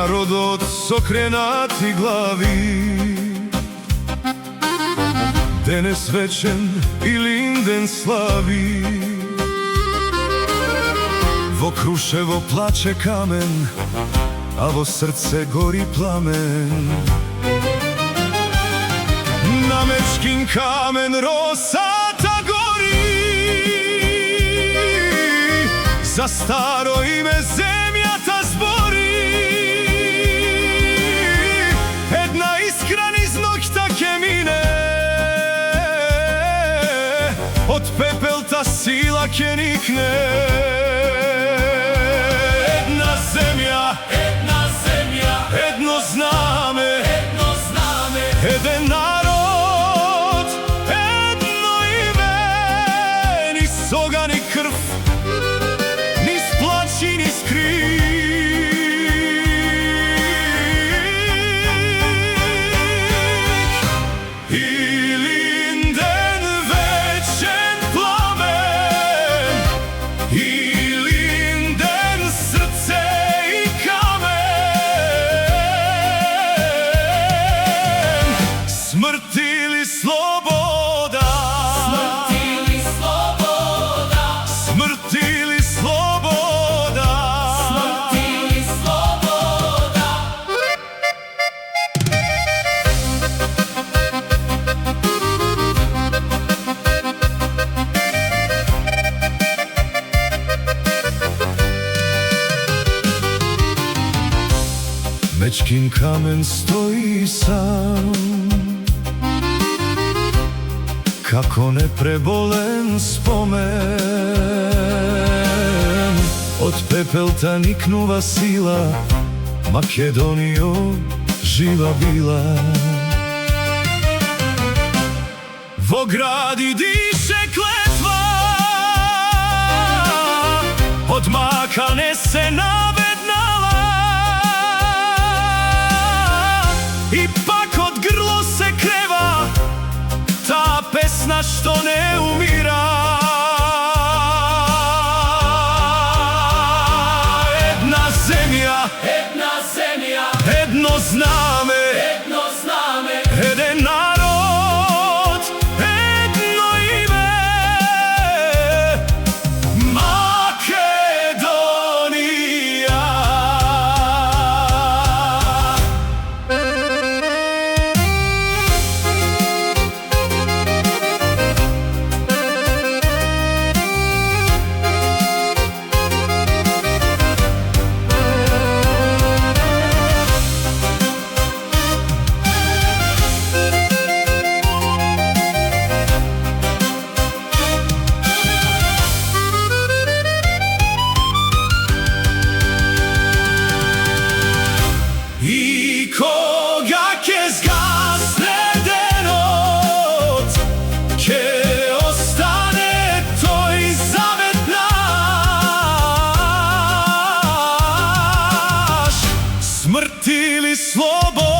narod od sokrenati glavi. Denes večen i linden slavi, vo Kruševo plače kamen, a vo srce gori plamen. Na Mečkin kamen rosata gori, za staro ime zemlja ta zbori. Една iskra niz nokta kemine, od pepelta sila ke nikne. Една zemlja, jedno zname, jedan narod, jedno ime. Ni soga, ni krv, ni splači, ni skriv. I linden večen plamen, i linden srce i kamen. Smrt ili sloboda, smrt ili sloboda. Mečkin kamen stoji sam, kako neprebolen spomen. Od pepelta niknuva sila, Makedonijo živa bila. Vo gradi diše kletva, od maka nese navednala. Ipak od grlo se kreva ta pesna što ne umira. Jedna zemlja, jedno zname, jedan narod, jedno ime. Makedonija. I koga ke zgasne denot, ke ostane toj zavet naš. Smrt ili sloboda.